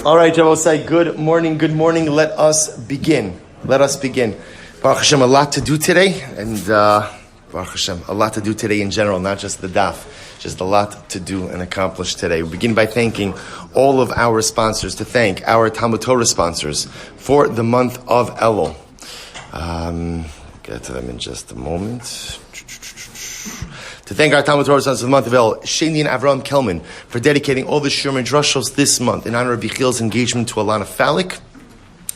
All right, I will say good morning. Let us begin. Baruch Hashem, a lot to do today, and Baruch Hashem, a lot to do today in general, not just the daf, just a lot to do and accomplish today. We begin by thanking all of our sponsors, to thank our Talmud Torah sponsors for the month of Elul. Get to them in just a moment. To thank our Talmud Torah sponsors for the month of Elul, Shaindy and Avraham Kelman, for dedicating all the Shiur and Drushos this month in honor of Yechiel's engagement to Ilana Falick,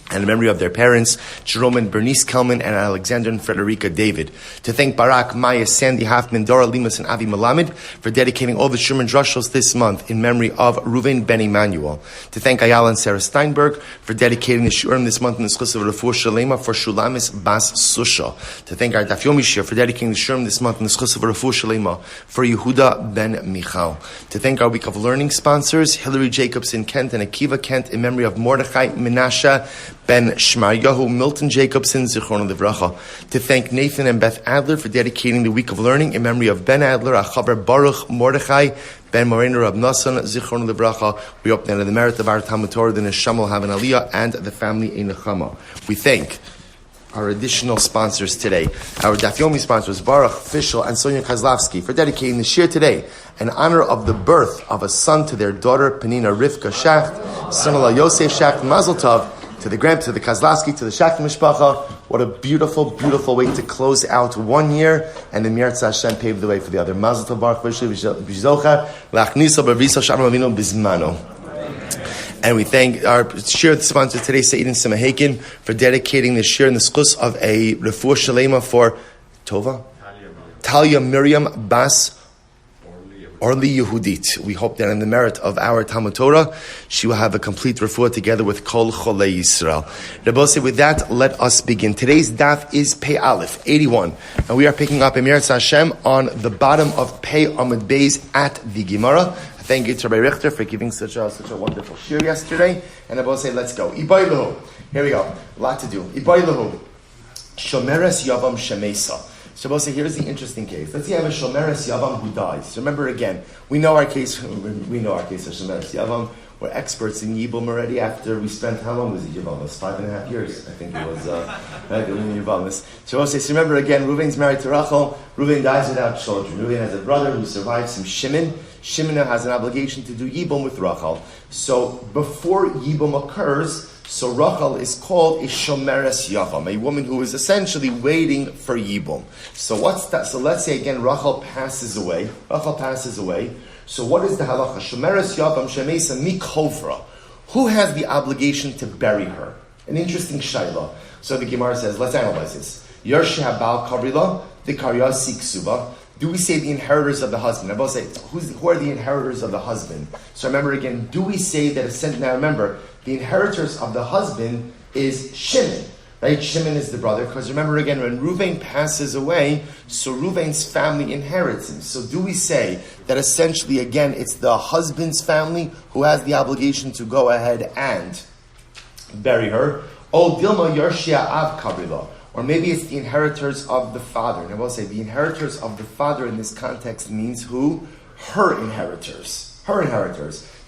and in memory of their parents, Jerome and Bernice Kelman, and Alexander and Friderica David. To thank Barak, Maia, Sandy, Hoffman, Dora, Lemus, and Avi Melamed for dedicating all the Shiur and Drushos this month in memory of Reuven ben Emanuel. To thank Ayal Sara Steinberg for dedicating the Shiurim this month in the zechus of refuah shelema for Shulamis bas Susha. To thank our Daf Yomi Shiur for dedicating the Shiurim this month in the zechus of refuah shelema for Yehuda ben Michal. To thank our Week of Learning sponsors, Hilary, Jacobson, Kent, and Akiva Kent in memory of Mordechai, Menashe, Ben Shmaryahu, Milton Jacobson, Zichron Livracha. To thank Nathan and Beth Adler for dedicating the Week of Learning in memory of Ben Adler, Achaber Baruch, Mordechai, Ben Moreno, Rab Nassan, Zichron Livracha. We hope that in the merit of our Talmud Torah, the Neshama will have an Aliyah and the family in Nechama. We thank our additional sponsors today, our Daf Yomi sponsors, Barak, Fishel, and Sonia Koslovsky, for dedicating the Shiur today in honor of the birth of a son to their daughter, Penina Rivka Shacht, son-in-law Yosef Shacht, Mazel Tov, to the Koslovsky, to the Shacht Mishpacha. What a beautiful, beautiful way to close out 1 year, and the Mirza Hashem paved the way for the other. Mazel Tov, Baruch V'Zocha, Lachnisa B'Risa Shalom Avinu Bizmano. And we thank our Shiur sponsor today, Seidin Semahakin, for dedicating the Shiur in the zechus of a refuah shelema for Tova, Talia Miriam Bas Orly Yehudit. We hope that in the merit of our Talmud Torah, she will have a complete refuah together with Kol Cholei Yisrael. Rebose, with that, let us begin. Today's daf is Pei Aleph, 81. And we are picking up Emir Hashem on the bottom of Pei Amud Beis at the Gemara. Thank you to Rabbi Richter for giving such a wonderful shiur yesterday. And Rebose, let's go. Ibaylahu. Here we go. A lot to do. Ibaylahu. Shomeres Yavam Shemesa. So here's the interesting case. Let's say you have a Shomeres Yavam who dies. So remember again, we know our case of Shomeres Yavam. We're experts in Yibum already after we spent, how long was it Yavam? It was 5.5 years, I think it was, in Yavam. So remember again, Reuven's married to Rachel. Reuven dies without children. Reuven has a brother who survives him, Shimon. Shimon has an obligation to do Yibum with Rachel. So before Yibum occurs, so Rachel is called a Shomeres Yavam, a woman who is essentially waiting for Yibum. So what's that? So let's say again, Rachel passes away. So what is the halacha? Shomeres Yavam Shemesa Mikovra. Who has the obligation to bury her? An interesting shayla. So the Gemara says, let's analyze this. Yershi habal kavrila, the karyasi ksuba. Do we say the inheritors of the husband? I both say, who are the inheritors of the husband? So remember again, do we say that now remember, the inheritors of the husband is Shimon, right? Shimon is the brother, because remember again, when Reuven passes away, so Reuven's family inherits him. So do we say that essentially again, it's the husband's family who has the obligation to go ahead and bury her? Oh, Dilma Yershia Av Kabrila. Or maybe it's the inheritors of the father. And I will say the inheritors of the father in this context means who? Her inheritors.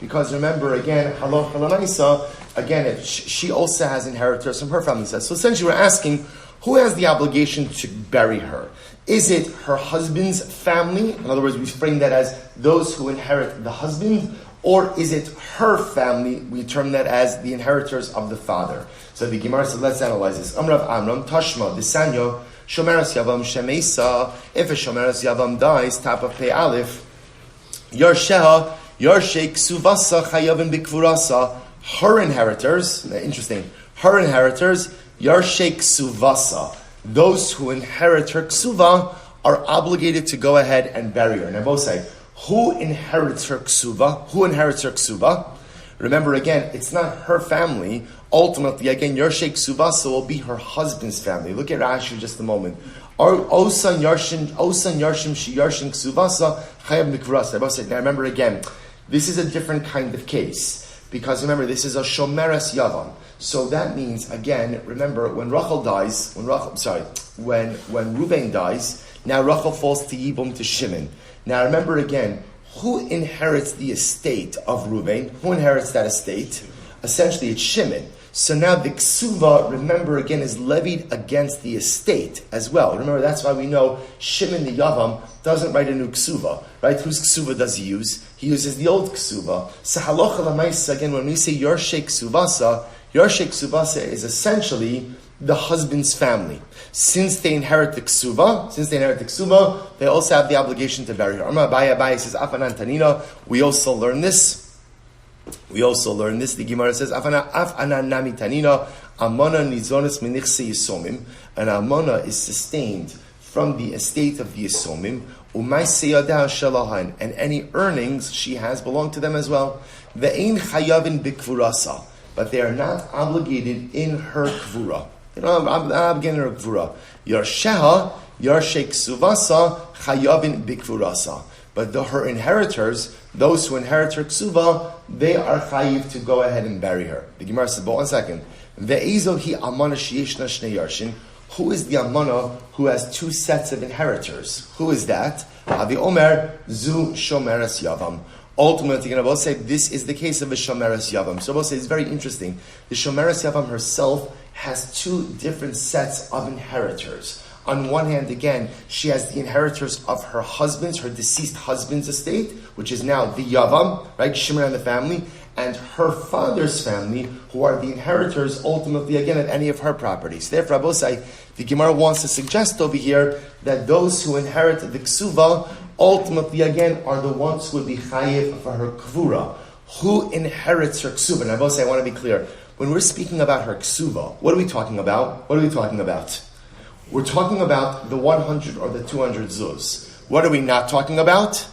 Because remember again, Haloch Halanaisa, again, she also has inheritors from her family. So essentially we're asking, who has the obligation to bury her? Is it her husband's family? In other words, we frame that as those who inherit the husband. Or is it her family? We term that as the inheritors of the father. So the Gemara says, let's analyze this. Amrav Amram, Tashma, Disanyo, Shomeres Yavam Shemesa. If a Shomeres Yavam dies, top of Pei Aleph, Yersheha, Yershek Suvasa, Chayavim Bikvurasa. Her inheritors, interesting, Yershek Suvasa. Those who inherit her Ksuva are obligated to go ahead and bury her. And I both say, who inherits her ksuva? Remember again, it's not her family. Ultimately, again, Yershek Suvasa will be her husband's family. Look at Rashi just a moment. Osan Yarshim Ksuvasa Chayab Mikvurasa. Now remember again, this is a different kind of case. Because remember, this is a Shomeres Yavam. So that means, again, remember, when Reuven dies, now Rachel falls to Yibum to Shimon. Now remember again, who inherits the estate of Reuven? Who inherits that estate? essentially it's Shimon. So now the ksuva, remember again, is levied against the estate as well. Remember, that's why we know Shimon the Yavam doesn't write a new ksuva, right? Whose ksuva does he use? He uses the old ksuva. So halacha l'maisa, again, when we say Yarshei Ksuvasa is essentially the husband's family. Since they inherit the ksuva, they also have the obligation to bury her. Abaye says, Afanan Tanina, we also learn this. The Gemara says, Afana nami tanina, amona nizonis minichse yisomim. An amona is sustained from the estate of the yisomim, umaise yadah shalahan, and any earnings she has belong to them as well. Ve'ein chayavin bikvurasa, but they are not obligated in her kvura. They don't have obligated in her kvura. Yarsheha, Yarshei Ksuvasa, chayavin bikvurasa. But her inheritors, those who inherit her ksuva, they are chayiv to go ahead and bury her. The Gemara says, but 1 second. Ve'ezo hi amana sheyeshna shnei yarshin. Who is the amana who has 2 sets of inheritors? Who is that? Avi Omer, zu shomeres yavam. Ultimately, I will say this is the case of a shomeres yavam. So I will say it's very interesting. The shomeres yavam herself has 2 different sets of inheritors. On one hand, again, she has the inheritors of her deceased husband's estate, which is now the Yavam, right, Shimon and the family, and her father's family, who are the inheritors, ultimately, again, of any of her properties. Therefore, Abosai, the Gemara wants to suggest over here that those who inherit the Ksuva, ultimately, again, are the ones who would be chayiv for her Kvura. Who inherits her Ksuva? And Abosai, I want to be clear. When we're speaking about her Ksuva, what are we talking about? We're talking about the 100 or the 200 zuz. What are we not talking about?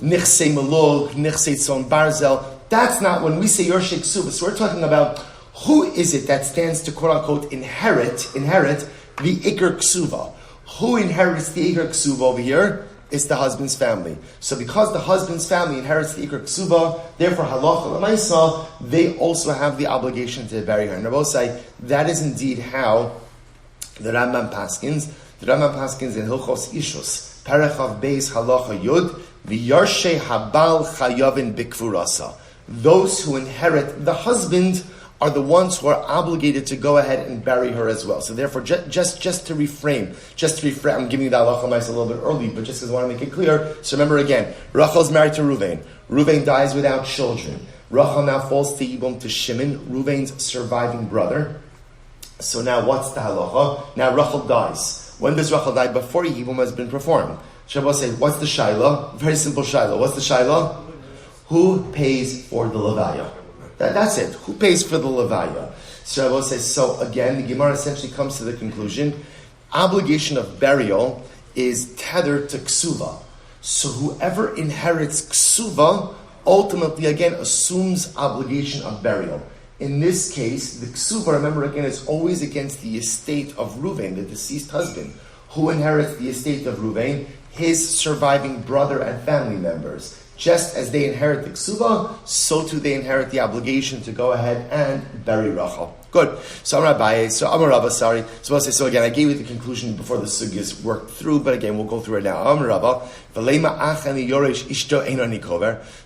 Nichse melul, nichse tzon barzel. That's not when we say Yarshei Ksuvah. So we're talking about who is it that stands to quote unquote inherit the Iker Ksuva. Who inherits the Iker Ksuva over here? It's the husband's family. So because the husband's family inherits the Iker Ksuva, therefore halacha l'maisa, they also have the obligation to bury her. And Rabosai, that is indeed how the Rambam Paskins in Hilchos Ishus, Parachav Beis Halacha Yud, V'Yarshei Habal Chayavin Bikvurasa. Those who inherit the husband are the ones who are obligated to go ahead and bury her as well. So therefore, just to reframe, I'm giving you the halacha a little bit early, but just because I want to make it clear. So remember again, Rachel's married to Reuven. Reuven dies without children. Rachel now falls to Yibum to Shimon, Reuven's surviving brother. So now what's the halacha? Now Rachel dies. When does Rachel die? Before Yibum has been performed. Shabbos say, what's the shaila? Very simple shaila. What's the shaila? Who pays for the levaya? That's it. Who pays for the levaya? Shabbos says, so again, the Gemara essentially comes to the conclusion, obligation of burial is tethered to ksuva. So whoever inherits ksuva, ultimately again assumes obligation of burial. In this case, the ksuva, remember again, is always against the estate of Reuven, the deceased husband. Who inherits the estate of Reuven? His surviving brother and family members. Just as they inherit the ksuva, so too they inherit the obligation to go ahead and bury Rachel. Good. So I'm Rabba, sorry. So again, I gave you the conclusion before the sugyas worked through, but again, we'll go through it now. Rabba,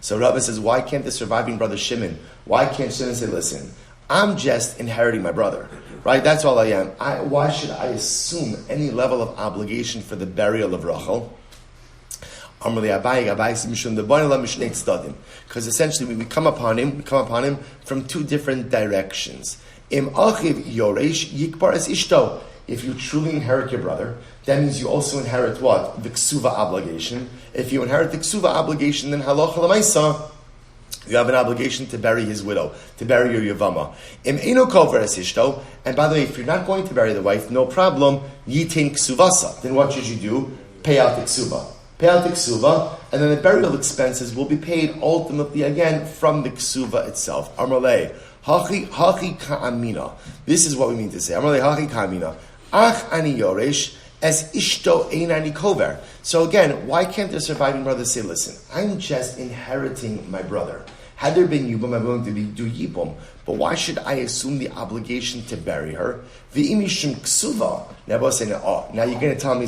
so Rabba says, why can't the surviving brother Shimon, why can't Shimon say, listen, I'm just inheriting my brother, right? That's all I am. Why should I assume any level of obligation for the burial of Rachel? Because essentially we come upon him from 2 different directions. If you truly inherit your brother, that means you also inherit what? The ksuva obligation. If you inherit the ksuva obligation, then halacha l'maisa, you have an obligation to bury his widow, to bury your yavama. And by the way, if you're not going to bury the wife, no problem, yitin ksuvasa. Then what should you do? Pay out the ksuva. Pay out the ksuva, and then the burial expenses will be paid ultimately again from the ksuva itself. Amarle, hachi ka'amina. This is what we mean to say. Amarle, hachi ka'amina. Ach ani yoresh, as ishto einani kover. So again, why can't the surviving brother say, listen, I'm just inheriting my brother. Had there been Yibum, I'm going to do Yibum. But why should I assume the obligation to bury her? V'imishum ksuva. Now you're going to tell me,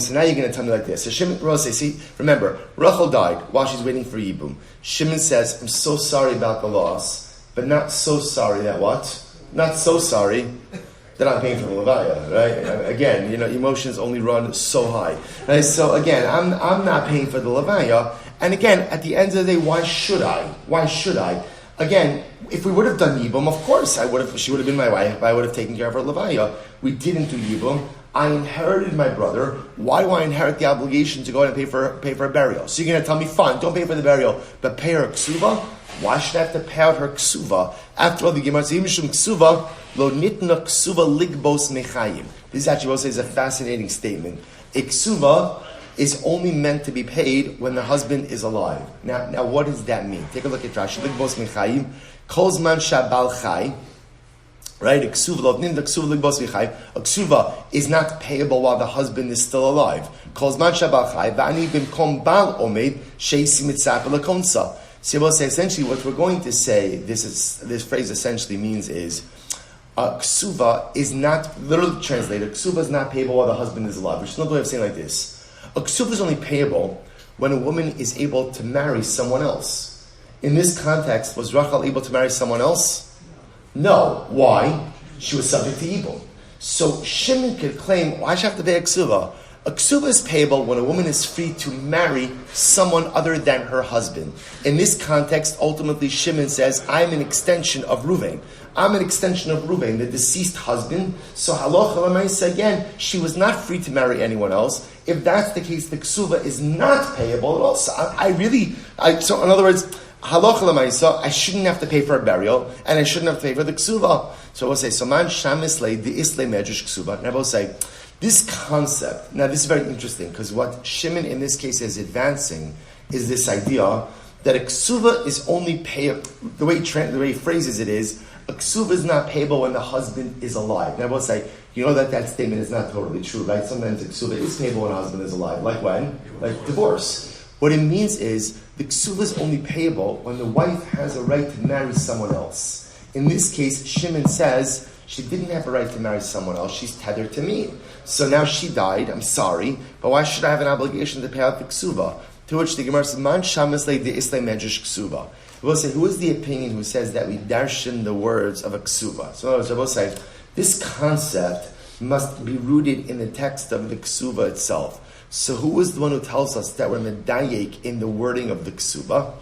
like this. So Shimon says, see, remember, Rachel died while she's waiting for Yibum. Shimon says, I'm so sorry about the loss. but not so sorry that what? Not so sorry that I'm paying for the levaya, right? Again, emotions only run so high. Right? So again, I'm not paying for the levaya, and again, at the end of the day, why should I? Why should I? Again, if we would have done yibum, of course she would have been my wife. I would have taken care of her levaya. We didn't do yibum. I inherited my brother. Why do I inherit the obligation to go and pay for a burial? So you're going to tell me, fine, don't pay for the burial, but pay her ksuva? Why should I have to pay out her ksuva? After all, the Gemara says, ksuva, lo nitna ksuva ligbos mechayim. This actually is a fascinating statement. A ksuva is only meant to be paid when the husband is alive. Now what does that mean? Take a look at Rashi. Ligbos mechayim, kolzman shabal chay. Right? A ksuva is not payable while the husband is still alive. So essentially what we're going to say, this phrase essentially means is, ksuva is not, literally translated, ksuva is not payable while the husband is alive. There's another way of saying it like this. A ksuva is only payable when a woman is able to marry someone else. In this context, was Rachel able to marry someone else? No. Why? She was subject to evil. So Shimon could claim, why should I have to pay a ksuva? A ksuva is payable when a woman is free to marry someone other than her husband. In this context, ultimately Shimon says, I'm an extension of Reuven. I'm an extension of Reuven, the deceased husband. So halacha l'maisa, again, she was not free to marry anyone else. If that's the case, the ksuva is not payable at all. So so in other words, halacha l'maisa, I shouldn't have to pay for a burial, and I shouldn't have to pay for the ksuva. So we'll say, "Soman shamis le the isle medrash ksuva." And I will say, this concept. Now, this is very interesting because what Shimon in this case is advancing is this idea that a ksuva is only payable. The way he phrases it is, a ksuva is not payable when the husband is alive. Now, I will say, that statement is not totally true, right? Sometimes a ksuva is payable when the husband is alive, like when, like divorce. What it means is the ksuva is only payable when the wife has a right to marry someone else. In this case, Shimon says she didn't have a right to marry someone else. She's tethered to me. So now she died. I'm sorry, but why should I have an obligation to pay out the ksuva? To which the Gemara says, "Man shamas le de isle medrash ksuva." We'll say, who is the opinion who says that we darshan the words of a ksuva? So in other words, we'll say this concept must be rooted in the text of the ksuva itself. So who is the one who tells us that we're medayek in the wording of the ksuva?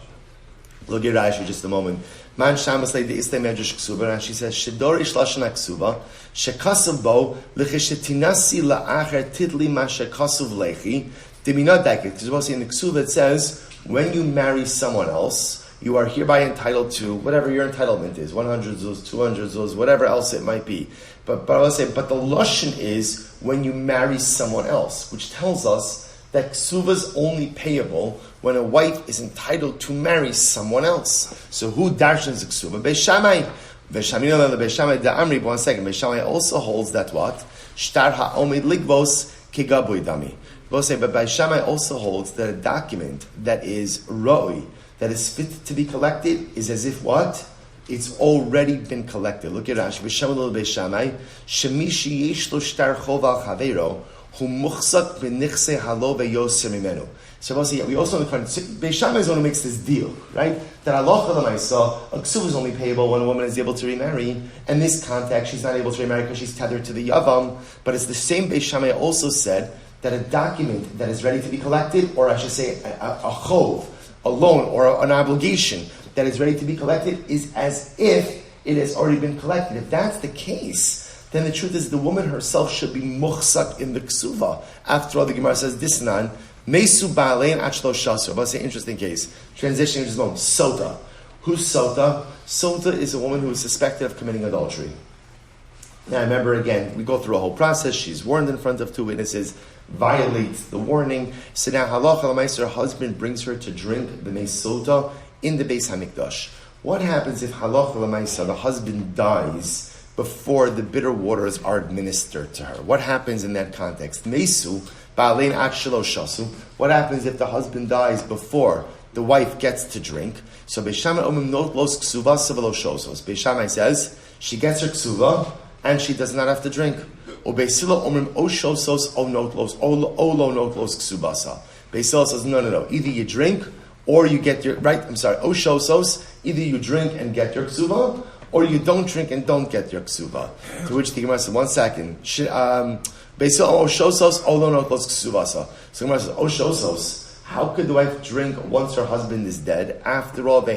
Look at Rashi just a moment. Man shamas le de isle medrash ksuva, and she says, "Shedor ish lashon ksuva, shekasav bo lechishetinasi la'acher tidli ma shekasav lechi." Because we'll see in the ksuva it says, when you marry someone else, you are hereby entitled to whatever your entitlement is, 100 zuz, 200 zuz, whatever else it might be. But I will say, but the lashon is when you marry someone else, which tells us that ksuva is only payable when a wife is entitled to marry someone else. So who darshans the ksuva? Beis Shammai. Beis Shammai da'amri. One second. Beis Shammai also holds that what? Shtar ha'omid ligvos kigabui dami. We'll say, but Beis Shammai also holds that a document that is roi, that is fit to be collected, is as if what? It's already been collected. Look at Rashi. Beis Shammai, shemishi yesh lo shtar chov al chaveiro, hu muchzak b'nichse halo ve'yoser mimenu. So we also know Beis Shammai is the one who makes this deal, right? That halacha l'maisa, a ksuva is only payable when a woman is able to remarry. In this context, she's not able to remarry because she's tethered to the yavam. But it's the same Beis Shammai also said that a document that is ready to be collected, or I should say a chov, a loan, or an obligation that is ready to be collected, is as if it has already been collected. If that's the case, then the truth is the woman herself should be muchzak in the ksuva. After all, the Gemara says, Disnan, Mesu ba'alein achlo shasu. Let's say interesting case. Transitioning just a moment. Sota. Who's Sota? Sota is a woman who is suspected of committing adultery. Now remember again, we go through a whole process. She's warned in front of two witnesses, violates the warning. So now halacha l'maisa, her husband brings her to drink the Sota in the Beis Hamikdash. What happens if halacha l'maisa, the husband dies before the bitter waters are administered to her? What happens in that context? Mesu ba'alein achlo shasu. What happens if the husband dies before the wife gets to drink? So Beis Shammai omim not los ksuva sevelo shosos. Beis Shammai says she gets her ksuva and she does not have to drink. Beis Hillel omrim o shosos o not los o lo not los ksubasa. Beis Hillel says no. Either you drink or you get your, oshosos, either you drink and get your ksuva, or you don't drink and don't get your ksuva. To which the Gemara said, 1 second. Oshosos, olonokos ksuvasa. So Gemara says, oshosos. How could the wife drink once her husband is dead? After all, the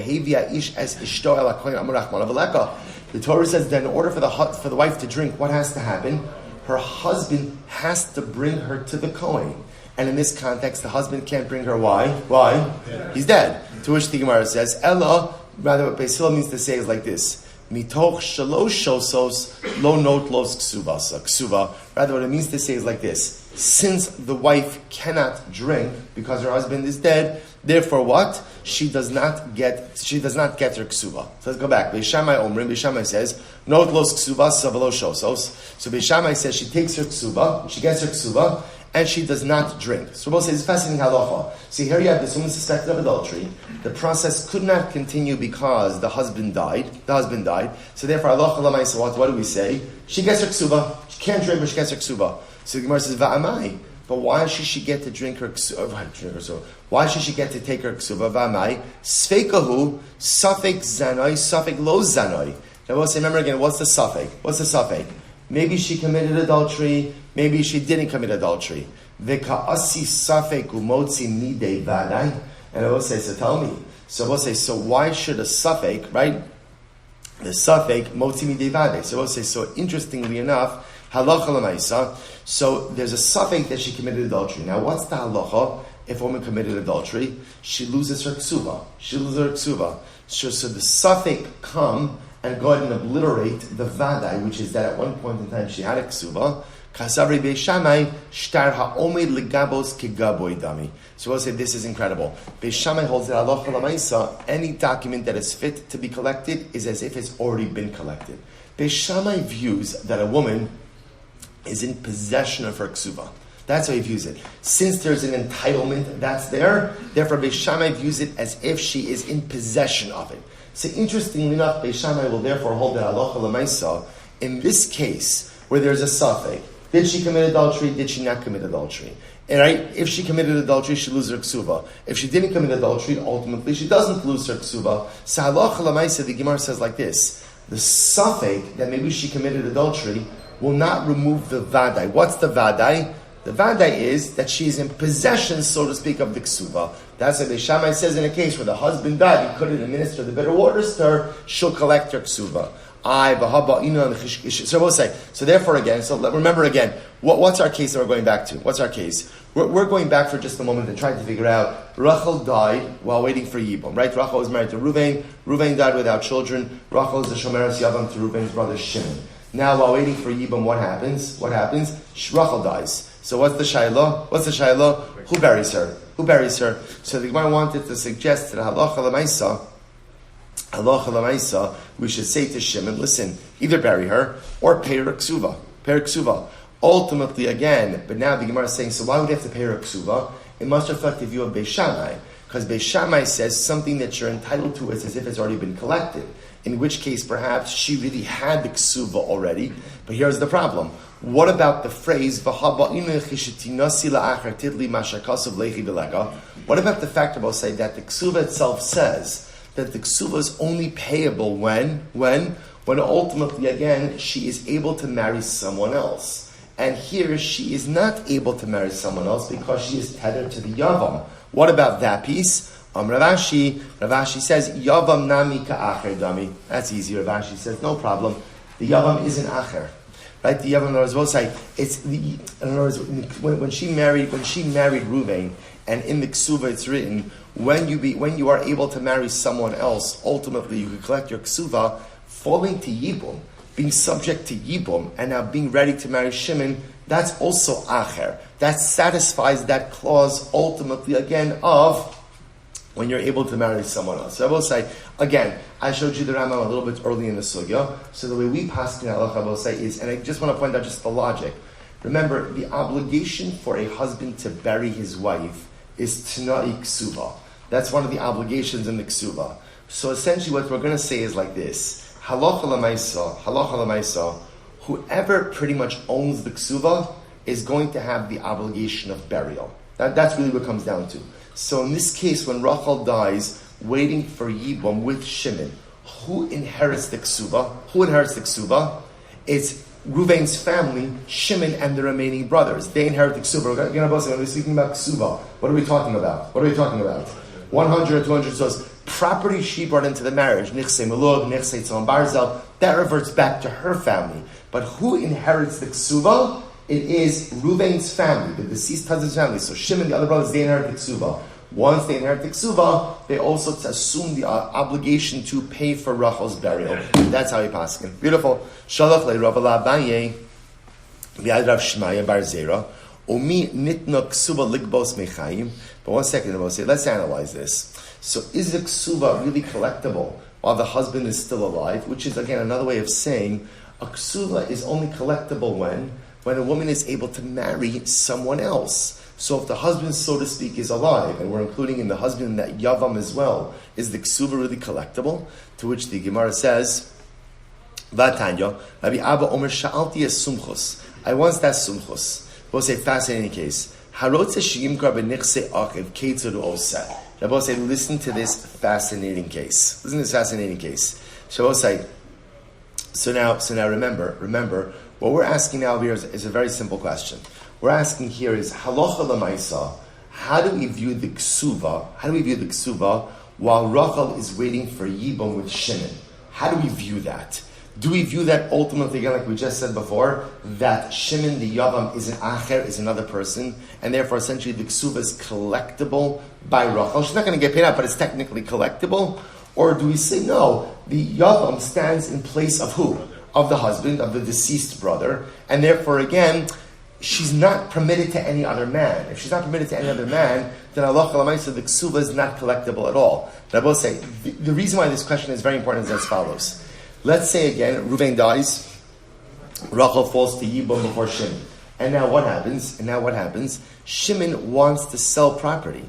Torah says that in order for the wife to drink, what has to happen? Her husband has to bring her to the Kohen. And in this context, the husband can't bring her. Why? Yeah. He's dead. To which the Gemara says, Ella, rather what Beis Hillel means to say is like this. Mitoch shalosh shosos lo not los ksuva. Rather what it means to say is like this. Since the wife cannot drink because her husband is dead, therefore what? She does not get her ksuva. So let's go back. Beis Shammai says, not los ksuva savalo shosos. So Beis Shammai says she takes her ksuva, she gets her ksuva, and she does not drink. So Rabbi says, it's fascinating halacha. See, here you have this woman suspected of adultery. The process could not continue because the husband died. So therefore, halacha l'maisa, what do we say? She gets her ksuva. She can't drink, but she gets her ksuva. So the Gemara says, va'amai. But why should she get to drink her ksuva? Why should she get to take her ksuva? Va'amai. Sveikahu, safek zanoi, safek lo zanoi. Now we'll say, remember again, what's the safek? Maybe she committed adultery. Maybe she didn't commit adultery. V'ka'asi safek umotzi midei vadai. And I will say, so tell me. So we'll say, so why should a safek, right? The safek motzi midei vadai. So we'll say, so interestingly enough, halacha l'maisa. So there's a safek that she committed adultery. Now, what's the halacha if a woman committed adultery? She loses her ksuva. So the safek come and go ahead and obliterate the vadai, which is that at one point in time she had a ksuva. Kasavri Beis Shammai shtar ha'omed legabos kegaboy dami. So we'll say this is incredible. Beis Shammai holds that halacha l'maisa, any document that is fit to be collected is as if it's already been collected. Beis Shammai views that a woman is in possession of her ksuva. That's how he views it. Since there's an entitlement that's there, therefore Beis Shammai views it as if she is in possession of it. So interestingly enough, Beis Shammai will therefore hold that halacha l'maisa in this case where there's a safek. Did she commit adultery? Did she not commit adultery? And right, if she committed adultery, she loses her ksuva. If she didn't commit adultery, ultimately she doesn't lose her ksuva. So halacha l'maisa, the Gemara says like this: the safek that maybe she committed adultery will not remove the vadai. What's the vadai? The vadai is that she is in possession, so to speak, of the ksuva. That's what Beis Shammai says in a case where the husband died, he couldn't administer the bitter waters to her, she'll collect her ksuva. So we'll say, so therefore again, so remember again, what's our case that we're going back to? What's our case? We're going back for just a moment and trying to figure out, Rachel died while waiting for Yibum, right? Rachel was married to Reuven. Reuven died without children. Rachel is the Shomeres Yavam to Reuven's brother Shimon. Now while waiting for Yibum, what happens? Rachel dies. So what's the shayla? Who buries her? So the Gemara wanted to suggest that halacha l'maisa, we should say to Shimon, listen, either bury her or pay her ksuva. Ultimately, again, but now the Gemara is saying, so why would you have to pay her ksuva? It must reflect the view of Beis Shammai, because Beis Shammai says something that you're entitled to is as if it's already been collected. In which case, perhaps she really had the ksuva already. But here's the problem. What about the phrase, what about the fact about say that the ksuva itself says that the ksuva is only payable when ultimately, again, she is able to marry someone else. And here she is not able to marry someone else because she is tethered to the yavam. What about that piece? Ravashi says, yavam nami ka'acher dami. That's easy. Ravashi says, no problem. The yavam is an acher. Right? The yavam, in other words, will say, in other words, when she married Reuven, and in the ksuva it's written, when you are able to marry someone else, ultimately you can collect your ksuva, falling to Yibum, being subject to Yibum, and now being ready to marry Shimon, that's also acher. That satisfies that clause ultimately again of when you're able to marry someone else. So I will say, again, I showed you the Rambam a little bit early in the sugya, so the way we pass in halacha, I will say is, and I just want to point out just the logic. Remember, the obligation for a husband to bury his wife is t'na'i ksuva. That's one of the obligations in the ksuva. So essentially what we're going to say is like this. Halacha l'maisa, whoever pretty much owns the ksuva is going to have the obligation of burial. That's really what it comes down to. So in this case, when Rachel dies, waiting for Yibam with Shimon, who inherits the Kesuva? Who inherits the Kesuva? It's Reuven's family, Shimon and the remaining brothers. They inherit the Kesuva. When we're speaking about Kesuva, what are we talking about? 100 or 200 zuz. Property she brought into the marriage, Nichse Melug, Nichse Tzon Barzel, that reverts back to her family. But who inherits the Kesuva? It is Reuven's family, the deceased cousin's family. So Shimon, the other brothers, they inherit the Kesuva. Once they inherit the Kesuva, they also assume the obligation to pay for Rachel's burial. That's how he passes. Beautiful. Shalach le Rav Abaye, v'yad Rav Shmaya bar Zera, umi nitna Kesuva ligbos mechayim. But one second, let's analyze this. So is the Kesuva really collectible while the husband is still alive? Which is, again, another way of saying a Kesuva is only collectible when a woman is able to marry someone else. So if the husband, so to speak, is alive, and we're including in the husband that Yavam as well, is the Kesuva really collectible? To which the Gemara says, Vatanya, Rabbi Abba Omer Sha'alti es Sumchus. I once that Sumchus. We'll say, fascinating case. Harotze Shiyimkar b'nichse achiv ketzur oseh. Rabbi say, listen to this fascinating case. Shabbos say, so now remember, what we're asking now here is a very simple question. We're asking here is halacha l'maisa. How do we view the Kesuva while Rachel is waiting for Yibam with Shimon? How do we view that? Do we view that ultimately, again, like we just said before, that Shimon, the Yavam, is an Acher, is another person, and therefore essentially the Kesuva is collectible by Rachel? She's not going to get paid out, but it's technically collectible. Or do we say, no, the Yavam stands in place of who? Of the husband, of the deceased brother, and therefore, again, she's not permitted to any other man. If she's not permitted to any other man, then Allah the Kesuva is not collectible at all. But I will say, the reason why this question is very important is as follows. Let's say again, Reuven dies, Rachel falls to Yibam before Shimon. And now what happens? Shimon wants to sell property.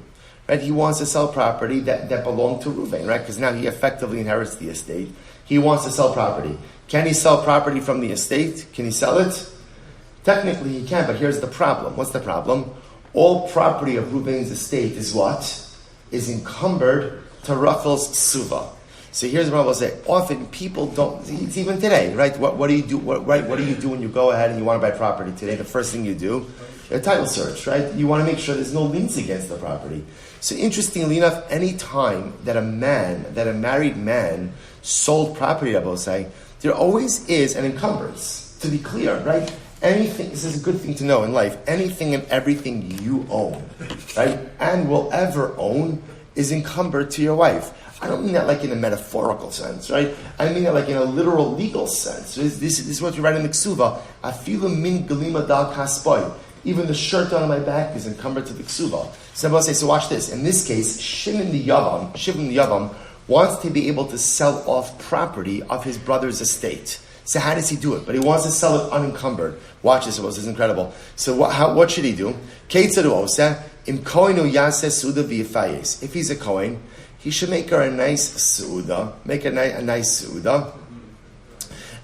Right? He wants to sell property that belonged to Reuven, right? Because now he effectively inherits the estate. He wants to sell property. Can he sell property from the estate? Can he sell it? Technically he can, but here's the problem. What's the problem? All property of Reuven's estate is what? Is encumbered to Rachel's Suva. So here's what I will say. Often people don't, it's even today, right? What do you do? What do you do when you go ahead and you want to buy property today? The first thing you do, a title search, right? You want to make sure there's no liens against the property. So interestingly enough, any time that a married man sold property, I will say, there always is an encumbrance. To be clear, right? Anything, this is a good thing to know in life, anything and everything you own, right, and will ever own is encumbered to your wife. I don't mean that like in a metaphorical sense, right? I mean that like in a literal legal sense. This is what you write in the Kesuva. Afilu min galima dal kaspoy. Even the shirt on my back is encumbered to the Kesuva. So say, so watch this. In this case, Shimon the Yavam wants to be able to sell off property of his brother's estate. So how does he do it? But he wants to sell it unencumbered. Watch this, this is incredible. So what should he do? If he's a Kohen, he should make her a nice su'uda, a nice su'uda,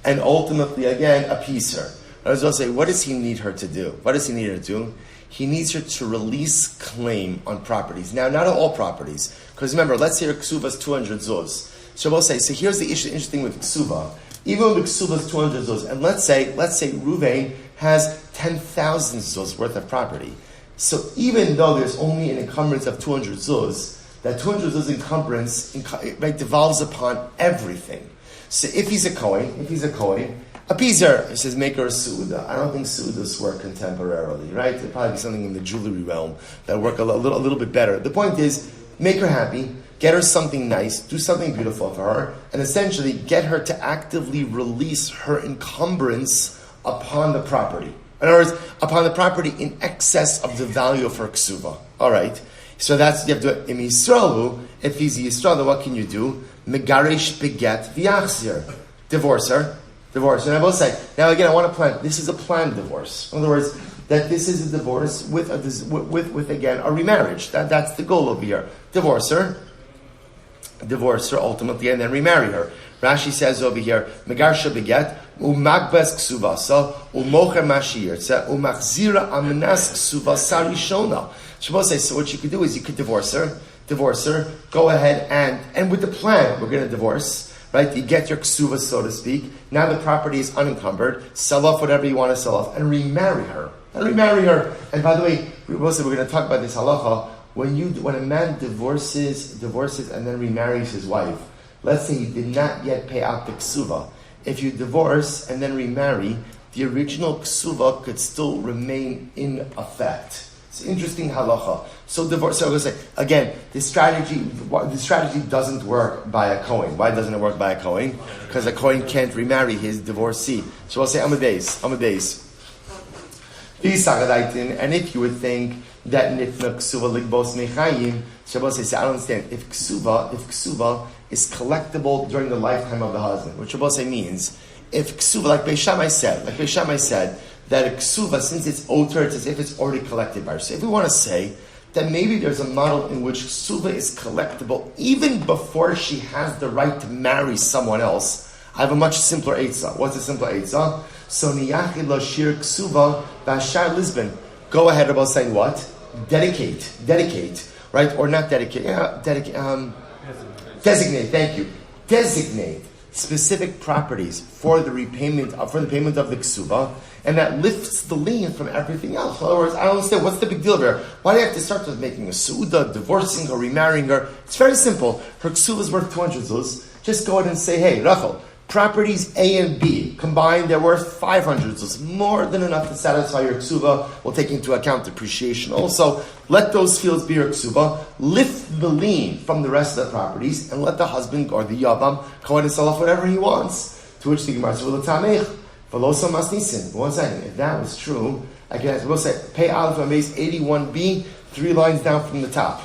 and ultimately, again, appease her. I was going to say, what does he need her to do? He needs her to release claim on properties. Now, not all properties, because remember, let's say her Kesuva is 200 zuz. So we'll say, so here's the interesting with Kesuva. Even with Kesuva is 200 zuz, and let's say Reuven has 10,000 zuz worth of property. So even though there's only an encumbrance of 200 zuz, that 200 zuz encumbrance devolves upon everything. So if he's a Kohen, appease her. He says, make her a su'uda. I don't think su'udas work contemporarily, right? There'll probably be something in the jewelry realm that work a little bit better. The point is, make her happy, get her something nice, do something beautiful for her, and essentially get her to actively release her encumbrance upon the property. In other words, upon the property in excess of the value of her ksuva. All right. So that's, you have to do it. If he's Yisrael, then what can you do? Megaresh beget v'yachzir. Divorce her. And I will say, now again, I want to plan, this is a planned divorce. In other words, that this is a divorce with again, a remarriage. That's the goal over here. Divorce her ultimately, and then remarry her. Rashi says over here, Megarsha beget, umagbes ksuvasa, umocher mashirtza, umachzira amnas ksuvasa rishona. Shabbos says, so what you could do is you could divorce her, go ahead and with the plan, we're going to divorce, right? You get your Kesuvos, so to speak. Now the property is unencumbered. Sell off whatever you want to sell off and remarry her. And by the way, we're going to talk about this halacha. When a man divorces and then remarries his wife, let's say he did not yet pay out the Kesuva. If you divorce and then remarry, the original Kesuva could still remain in effect. It's interesting halacha. So I'm going to say, again, the strategy doesn't work by a Kohen. Why doesn't it work by a Kohen? Because a Kohen can't remarry his divorcee. So I'll say, I'm a base. And if you would think that nitna ksuva ligbos mechayim, Shabbos says, I don't understand. If ksuva is collectible during the lifetime of the husband, which Shabbos means, if ksuva, like Beis Shammai said, that a ksuva, since it's oter, it's as if it's already collected by her. So if we want to say that maybe there's a model in which ksuva is collectible even before she has the right to marry someone else, I have a much simpler eitzah. What's a simpler eitzah? So Yechiel lo shir ksuva b'ashar Lisbon. Go ahead about saying what? Dedicate, right? Or not dedicate, designate, thank you. Designate specific properties for the payment of the ksuva, and that lifts the lien from everything else. In other words, I don't understand, what's the big deal here? Why do you have to start with making a su'uda, divorcing her, remarrying her? It's very simple. Her ksuva is worth 200 zuz. Just go ahead and say, hey, Rachel, properties A and B combined, they're worth 500 zuz. More than enough to satisfy your ksuva. We'll take into account depreciation also. Let those fields be your ksuva. Lift the lien from the rest of the properties, and let the husband or the yavam go ahead and sell off whatever he wants. To which the Gemara says, "Well, tamech v'loso masnisin." 1 second. If that was true, I guess we'll say pay aleph on base 81b, 3 lines down from the top.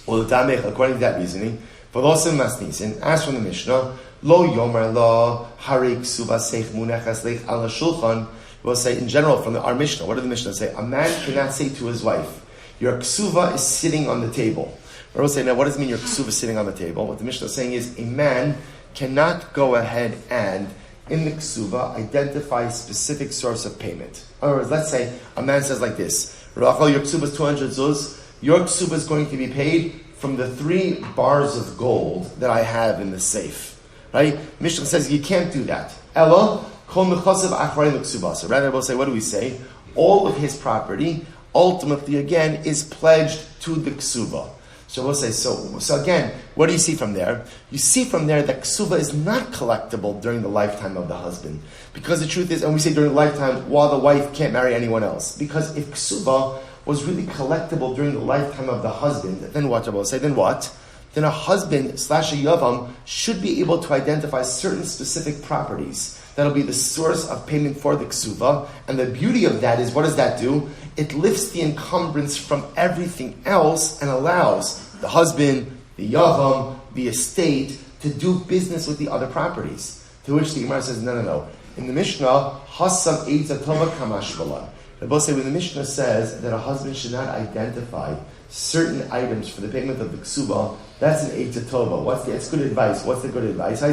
Well, the tamech, according to that reasoning, v'loso masnisin. As from the Mishnah, lo yomer lo harik ksuva seich munechas leich ala shulchan. We'll say in general from our Mishnah. What did the Mishnah say? A man cannot say to his wife, your ksuva is sitting on the table. Or we'll say, now what does it mean your ksuva is sitting on the table? What the Mishnah is saying is a man cannot go ahead and, in the ksuva, identify a specific source of payment. In other words, let's say a man says like this, Rachel, your ksuva is 200 zuz, your ksuva is going to be paid from the 3 bars of gold that I have in the safe. Right? Mishnah says you can't do that. Ella, kol mechasav achrayim l'ksuvasa. Rather, we'll say, what do we say? All of his property ultimately, again, is pledged to the ksuva. So we'll say, so again, what do you see from there? You see from there that ksuva is not collectible during the lifetime of the husband. Because the truth is, and we say during the lifetime, while the wife can't marry anyone else. Because if ksuva was really collectible during the lifetime of the husband, then what? We'll say, then what? Then a husband / a yavam should be able to identify certain specific properties that'll be the source of payment for the ksuva. And the beauty of that is, what does that do? It lifts the encumbrance from everything else and allows the husband, the yavam, the estate to do business with the other properties. To which the Gemara says, no. In the Mishnah, Hassam Eitzah Tova Kamashvala. The both say when the Mishnah says that a husband should not identify certain items for the payment of the ksuba, that's an Eitzah Tova. That's good advice. What's the good advice? So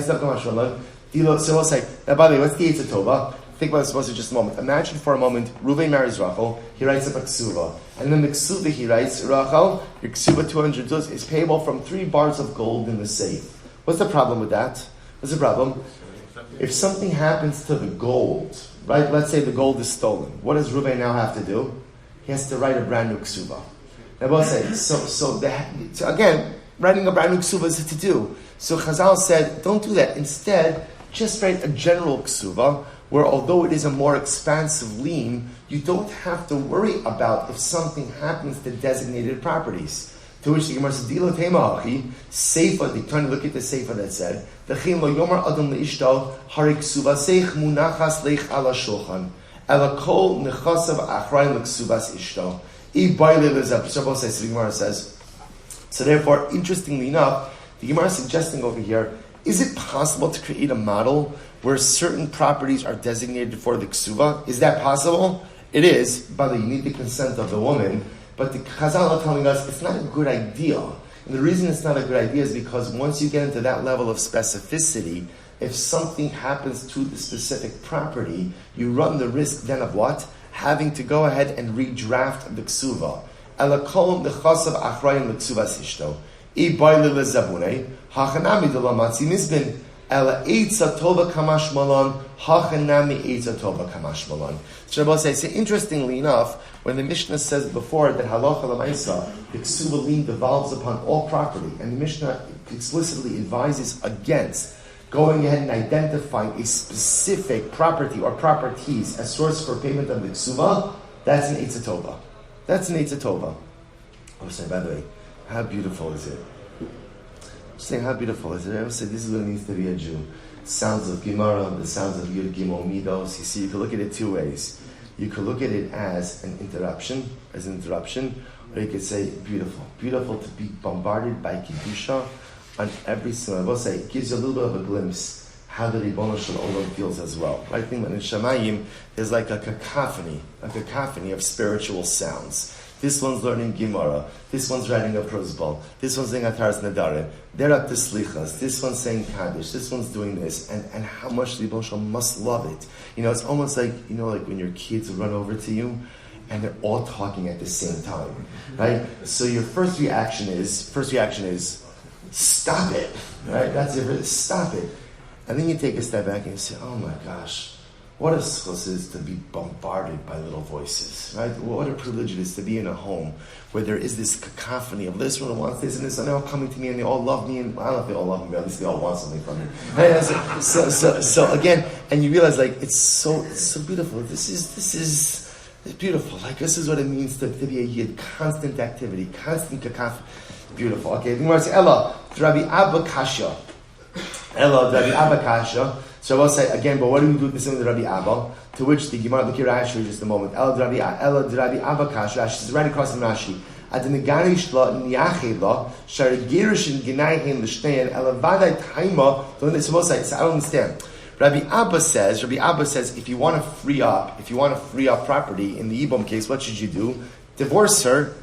we'll say, now by the way, what's the Eitzah Tova? Think about this for just a moment. Imagine for a moment, Reuven marries Rachel, he writes up a ksuba. And then the ksuba he writes, Rachel, your ksuba 200 zuz is payable from 3 bars of gold in the safe. What's the problem with that? What's the problem? If something happens to the gold, right, let's say the gold is stolen, what does Reuven now have to do? He has to write a brand new ksuba. Now we'll say, so again, writing a brand new ksuba is to do. So Chazal said, don't do that. Instead, just write a general ksuba, where although it is a more expansive lien, you don't have to worry about if something happens to designated properties. To which the Gemara says, Dilo tema achi, Seifa, they turn to look at the Seifa that said, V'chim lo yomar adam leishto, hari ksuva seich munachas leich ala shulchan, ela kol nechasav achrayim l'ksuvas ishto. I baile lezab, Shabbos says, the Gemara says. So therefore, interestingly enough, the Gemara is suggesting over here, is it possible to create a model where certain properties are designated for the ksuva? Is that possible? It is, but you need the consent of the woman. But the Chazal are telling us it's not a good idea. And the reason it's not a good idea is because once you get into that level of specificity, if something happens to the specific property, you run the risk then of what? Having to go ahead and redraft the ksuva. ela kol nechasav achrayim leksuvas ishto. I baile lezabune, hachanami de la matzi mizbin. Ela eitza tova kamash malon, hachanami eitza tova kamash malon. So Rabbi says, interestingly enough, when the Mishnah says before that halacha l'maisa, the ksuva lien devolves upon all property, and the Mishnah explicitly advises against going ahead and identifying a specific property or properties as source for payment of the ksuva, that's an eitza tova. That's an eitza tova. I was saying, by the way, how beautiful is it? Saying how beautiful is it? I would say this is what it means to be a Jew. Sounds of Gemara, the sounds of Yud Gimel Midos. You see, you can look at it two ways. You could look at it as an interruption, or you could say beautiful. Beautiful to be bombarded by Kedusha on every single. I will say it gives you a little bit of a glimpse how the Ribono Shel Olam feels as well. I think that in Shamayim there's like a cacophony of spiritual sounds. This one's learning Gemara. This one's writing a prosbal. This one's saying Ataras Nadarim. They're up to Slichas. This one's saying Kaddish. This one's doing this. And how much the Ribono Shel Olam must love it. You know, it's almost like, you know, like when your kids run over to you and they're all talking at the same time. Right? So your first reaction is, stop it. Right? That's it. Stop it. And then you take a step back and you say, oh my gosh. What a zechus is to be bombarded by little voices, right? What a privilege it is to be in a home where there is this cacophony of this one wants this and this, and they're all coming to me and they all love me, and I don't know if they all love me, but at least they all want something from me. Right? So again, and you realize like it's so beautiful. This is beautiful. Like this is what it means to be a yid. Constant activity, constant cacophony. Beautiful. Okay, the Gemara says, Ella, Rabbi Abba Kasha. So I will say again, but what do we do with the same with Rabbi Abba? To which the Gemara, look here, Rashi, just a moment. Ela Rabbi Abba Kash, Rashi is right across from Rashi. At the Negarish la Niachela, Shar Girishin Ginayim Lishnein, Ela Vadai Taima. I don't understand. Rabbi Abba says, if you want to free up property in the Yibum case, what should you do? Divorce her,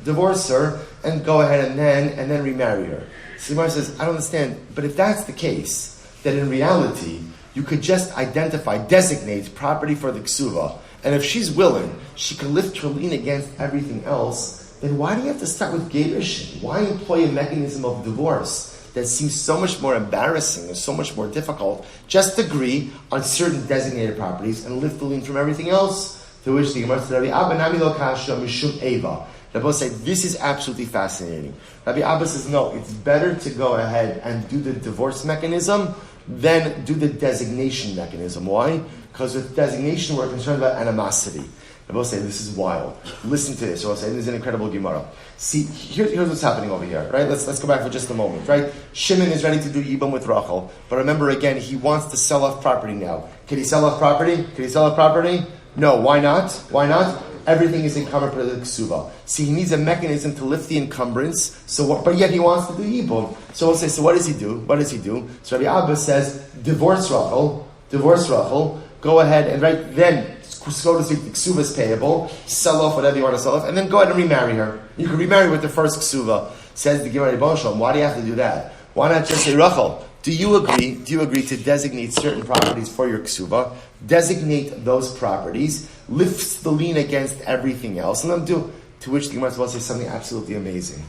and go ahead and then remarry her. So the Gemara says, I don't understand, but if that's the case, then in reality, you could just designate property for the ksuva, and if she's willing, she can lift her lien against everything else, then why do you have to start with gerushin? Why employ a mechanism of divorce that seems so much more embarrassing and so much more difficult? Just agree on certain designated properties and lift the lien from everything else. To which the Gemara said, Rabbi Abba nami lo kasha mishum eva. Rabbi said, this is absolutely fascinating. Rabbi Abba says, no, it's better to go ahead and do the divorce mechanism than do the designation mechanism. Why? Because with designation, we're concerned about animosity. Rabbi say, this is wild. Listen to this. Rabbi say, this is an incredible Gemara. See, here's what's happening over here, right? Let's go back for just a moment, right? Shimon is ready to do Yibam with Rachel, but remember again, he wants to sell off property now. Can he sell off property? No. Why not? Everything is encumbered by the ksuva. See, he needs a mechanism to lift the encumbrance. But yet he wants to do yibum. So we'll say, so what does he do? So Rabbi Abba says, divorce Rachel. Go ahead and then, so to speak, the ksuva is payable. Sell off whatever you want to sell off, and then go ahead and remarry her. You can remarry with the first ksuva. Says the Gemara Ribono Shel Olam. Why do you have to do that? Why not just say, Rachel, do you agree to designate certain properties for your ksuva? Designate those properties, lift the lien against everything else, and then do. To which the Gemara will say something absolutely amazing.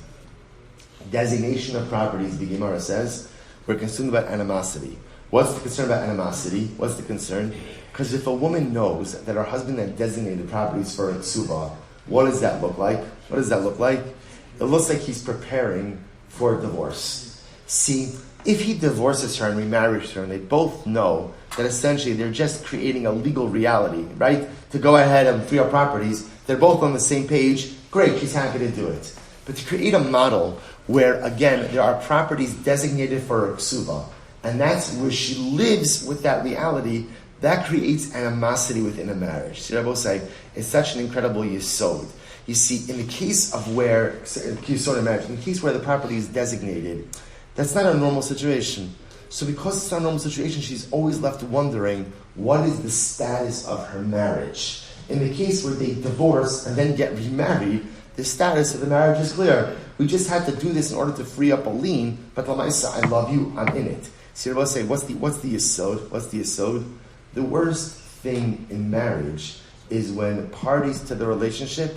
Designation of properties, the Gemara says, we're concerned about animosity. What's the concern about animosity? What's the concern? Because if a woman knows that her husband had designated properties for a ksuva, what does that look like? It looks like he's preparing for a divorce. See, if he divorces her and remarries her, and they both know that essentially they're just creating a legal reality, right? To go ahead and free up properties, they're both on the same page, great, she's happy to do it. But to create a model where, again, there are properties designated for a ksuva, and that's where she lives with that reality, that creates animosity within a marriage. See, Rabbi say, it's such an incredible yesod. You see, in the case where the property is designated, that's not a normal situation. So because it's not a normal situation, she's always left wondering, what is the status of her marriage? In the case where they divorce and then get remarried, the status of the marriage is clear. We just had to do this in order to free up a lien, but Lamaisa, I love you, I'm in it. So Rabbi say, what's the yesod? The worst thing in marriage is when parties to the relationship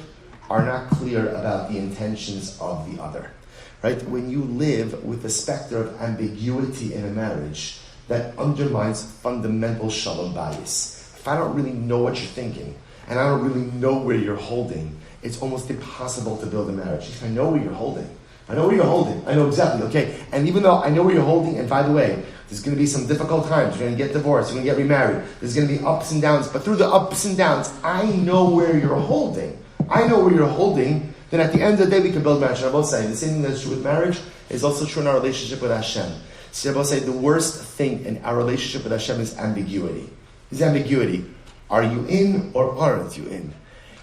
are not clear about the intentions of the other. Right? When you live with the specter of ambiguity in a marriage, that undermines fundamental shalom bias. If I don't really know what you're thinking, and I don't really know where you're holding, it's almost impossible to build a marriage. If I know where you're holding, I know exactly, okay? And even though I know where you're holding, and by the way, there's going to be some difficult times, you're going to get divorced, you're going to get remarried, there's going to be ups and downs, but through the ups and downs, I know where you're holding. Then at the end of the day, we can build marriage. And I both say, the same thing that's true with marriage is also true in our relationship with Hashem. So I both say, the worst thing in our relationship with Hashem is ambiguity. Are you in or aren't you in?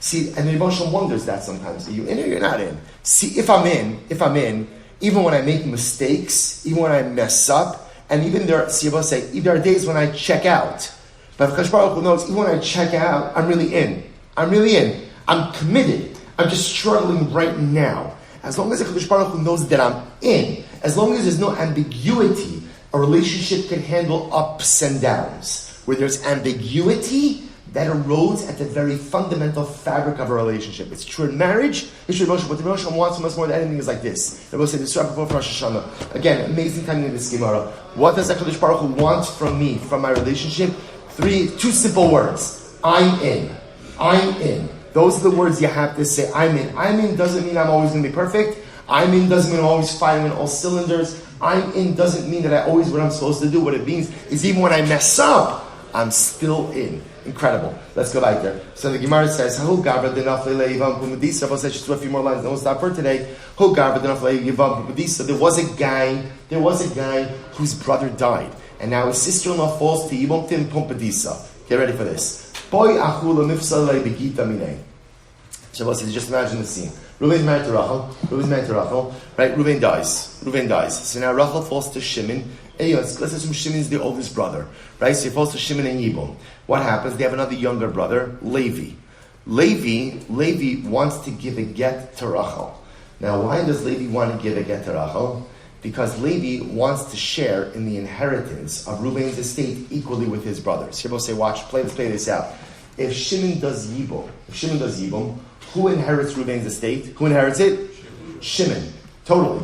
See, and the emotion wonders that sometimes. Are you in or you're not in? See, if I'm in, even when I make mistakes, even when I mess up, and even there are days when I check out. But Kadosh Baruch Hu knows, even when I check out, I'm really in. I'm committed. I'm just struggling right now. As long as the Kadosh Baruch Hu knows that I'm in, as long as there's no ambiguity, a relationship can handle ups and downs. Where there's ambiguity, that erodes at the very fundamental fabric of a relationship. It's true in marriage, it's true in emotion. What the emotion wants from us more than anything is like this. They will say this right before Rosh Hashanah. Again, amazing timing in this Gemara. What does HaKadosh Baruch Hu want from me, from my relationship? Two simple words. I'm in. Those are the words you have to say. I'm in. I'm in doesn't mean I'm always going to be perfect. I'm in doesn't mean I'm always firing on all cylinders. I'm in doesn't mean that I always what I'm supposed to do. What it means is even when I mess up, I'm still in. Incredible. Let's go back there. So the Gemara says, "Who gavra denafle leivam pumadisa?" I'll say just a few more lines. Then we'll stop for today. Who gavra denafle leivam pumadisa? There was a guy whose brother died, and now his sister-in-law falls to Yibam Tim Pumpadisa. Get ready for this. Boy achula mifsalei begita minei. Shabbos says, just imagine the scene. Reuven's married to Rachel. Right? Reuven dies. So now Rachel falls to Shimon. Let's assume Shimon's the oldest brother. Right? So he falls to Shimon and Yibam. What happens? They have another younger brother, Levi. Levi wants to give a get to Rachel. Now, why does Levi want to give a get to Rachel? Because Levi wants to share in the inheritance of Reuven's estate equally with his brothers. Here, we'll say, let's play this out. If Shimon does Yibam, who inherits Reuven's estate? Who inherits it? Shimon. Totally.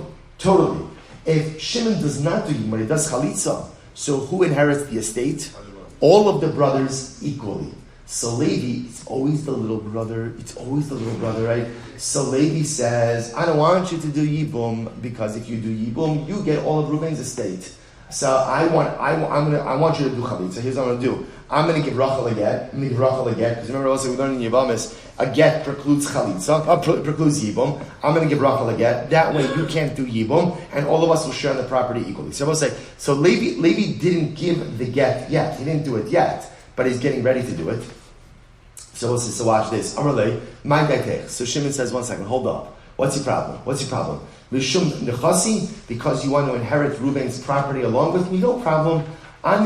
If Shimon does not do Yibam, but he does Chalitza, so who inherits the estate? All of the brothers equally. So Levi, it's always the little brother, right? So Levi says, I don't want you to do Yibum, because if you do Yibum, you get all of Reuven's estate. So I want you to do Chalitza. So here's what I'm going to do. I'm going to give Rachel a get. Because remember also we learned in Yavamis, a get precludes Chalitza, precludes Yibum. I'm going to give Rachel a get. That way you can't do Yibum, and all of us will share on the property equally. So I will say, so Levi didn't give the get yet. He didn't do it yet, but he's getting ready to do it. So we'll say, so watch this. Amarle, my getech. So Shimon says, 1 second, hold up. What's your problem? Mishum nechasi, because you want to inherit Reuven's property along with me, no problem. I'll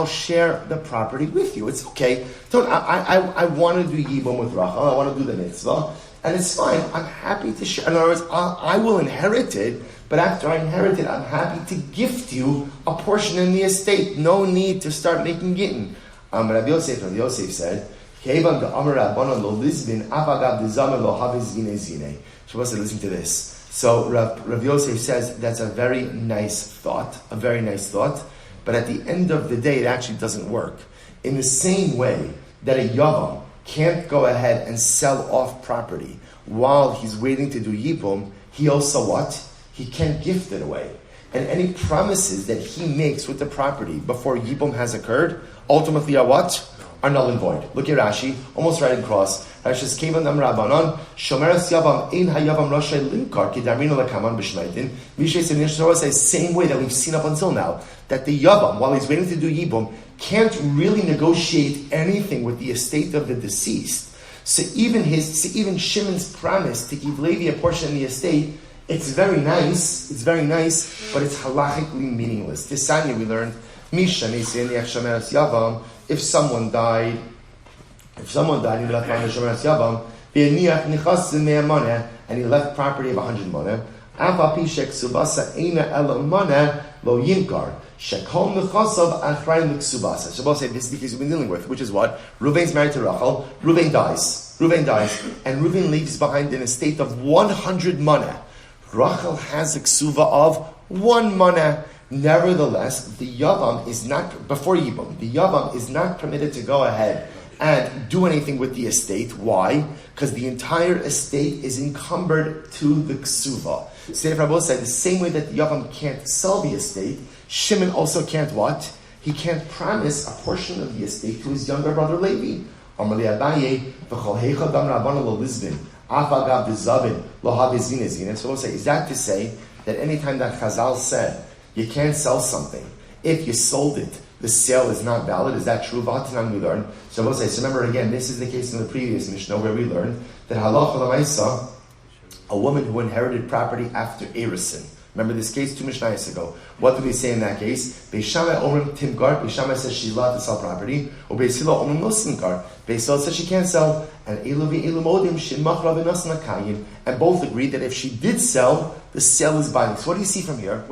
share the property with you. It's okay. I want to do Yibum with Rachel. I want to do the mitzvah. And it's fine. I'm happy to share. In other words, I will inherit it. But after I inherit it, I'm happy to gift you a portion in the estate. No need to start making gittin. Rabbi Yosef said, Shabbos said, listen to this. So Rav Yosef says that's a very nice thought, but at the end of the day, it actually doesn't work. In the same way that a Yavam can't go ahead and sell off property while he's waiting to do Yibum, he also what? He can't gift it away. And any promises that he makes with the property before Yibum has occurred, ultimately are what? Are null and void. Look at Rashi, almost right across. Rashi says, "Kevan dam Rabbanon, shomeres yavam ein hayavam rashay limkar kidarino lekaman b'shnaitin." Mishnah says in the Torah says same way that we've seen up until now that the yavam, while he's waiting to do yibum, can't really negotiate anything with the estate of the deceased. So even Shimon's promise to give Levi a portion of the estate, it's very nice, but it's halachically meaningless. This Sanya we learned. If someone died, and he left and he left property of 100 money, Shekol Nechasav Achrayim L'Ksubasa. So both say this is the case we've been dealing with, which is what? Reuven's married to Rachel. Reuven dies, and Reuven leaves behind an estate of 100 maneh. Rachel has a ksuva of 1 maneh. Nevertheless, the Yavam is not, before Yibam, the Yavam is not permitted to go ahead and do anything with the estate. Why? Because the entire estate is encumbered to the ksuva. Sefer Rabbo said the same way that the Yavam can't sell the estate, Shimon also can't what? He can't promise a portion of the estate to his younger brother Levi. Amar li Abaye, v'chol heicha dam Rabbanu lo Lisbon, af agav v'zavin lo havizin ezin. So we'll say, is that to say that anytime that Chazal said you can't sell something, if you sold it, the sale is not valid? Is that true? V'hatanan we learn. So we'll say, so remember again, this is the case in the previous Mishnah where we learned that halacha l'maisa, a woman who inherited property after Erison. Remember this case 2 Mishnayos ago. What did we say in that case? Beis Shammai omrim timgar. Beis Shammai says she's allowed to sell property. Or Beis Hillel omrim no simkar. Beis Hillel says she can't sell. And Elu v'elu modim shemachra v'nasan akayim. And both agreed that if she did sell, the sale is binding. So what do you see from here?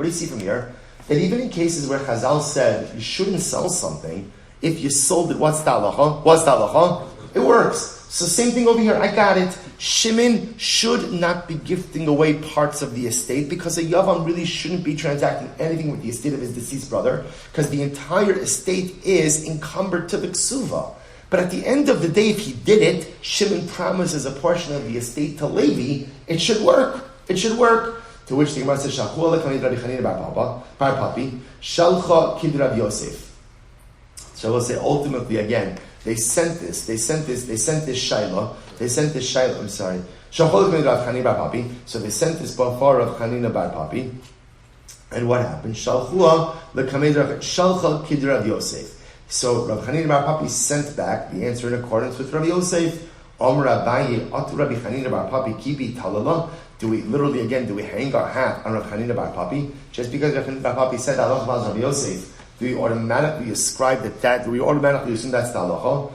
That even in cases where Chazal said you shouldn't sell something, if you sold it, what's the halacha? It works. So same thing over here. I got it. Shimon should not be gifting away parts of the estate because a Yavam really shouldn't be transacting anything with the estate of his deceased brother because the entire estate is encumbered to the ksuva. But at the end of the day, if he did it, Shimon promises a portion of the estate to Levi. It should work. To which the Gemara says, Shalcha kid Rav Yosef. So we'll say ultimately again, they sent this shayla. So they sent this before of Chanina bar Papi. And what happened? Shalcha kid Rav Yosef. So Rav Chanina bar Papi sent back the answer in accordance with Rav Yosef. Omer Abaye atu Rabbi Chanina bar Papi kibi talala. Do we hang our hat on Rav Chanina bar Papi? Just because Rav Chanina bar Papi said Allah Rav Yosef, do we automatically ascribe that? Do we automatically assume that's the halacha?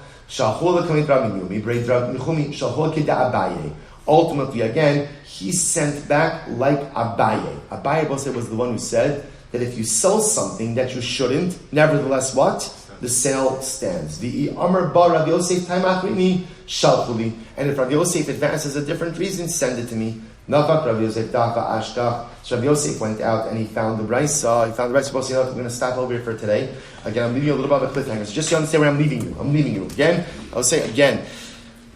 Ultimately, again, he sent back like Abaye. Abaye was the one who said that if you sell something that you shouldn't, nevertheless, what? The sale stands. The Amar Bar Rav Yosef time achrini shalchuli. And if Rav Yosef advances a different reason, send it to me. Navak Rav Yosef dafa ashkach. So Rav Yosef went out and he found the brisa. I'm going to stop over here for today. Again, I'm leaving you a little bit of a cliffhanger. So just so you understand where I'm leaving you. Again, I'll say again.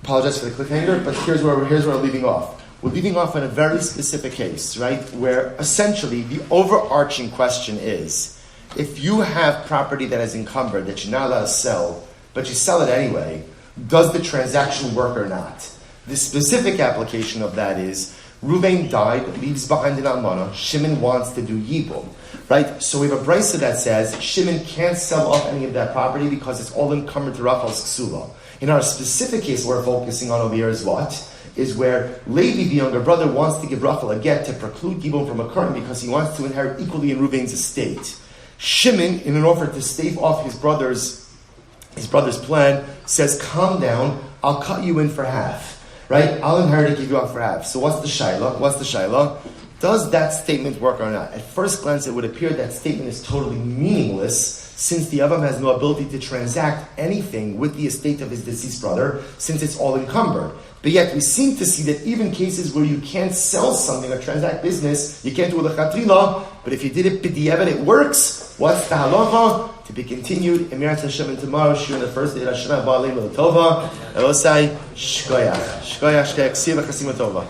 Apologize for the cliffhanger, but here's where we're leaving off. We're leaving off in a very specific case, right? Where essentially the overarching question is, if you have property that is encumbered that you're not allowed to sell, but you sell it anyway, does the transaction work or not? The specific application of that is, Reuven died, leaves behind an almana. Shimon wants to do yibum, right? So we have a brisa that says Shimon can't sell off any of that property because it's all encumbered to Rachel's ksuva. In our specific case, we're focusing on over here is what? Is where Levi, the younger brother, wants to give Rachel a get to preclude yibum from occurring because he wants to inherit equally in Reuven's estate. Shimon, in an offer to stave off his brother's plan, says, "Calm down. I'll cut you in for half." Right? I'll inherit it, give you up for half. So what's the shayla? Does that statement work or not? At first glance, it would appear that statement is totally meaningless since the Avam has no ability to transact anything with the estate of his deceased brother since it's all encumbered. But yet we seem to see that even cases where you can't sell something or transact business, you can't do a lechatrila, but if you did it b'diavad, it works. What's the halacha? To be continued. Emirat Hashem and tomorrow, Shiur on the first day of Hashanah, Ba'alei Tova, Elosai, Shkoyach, Siva Chasima Tova.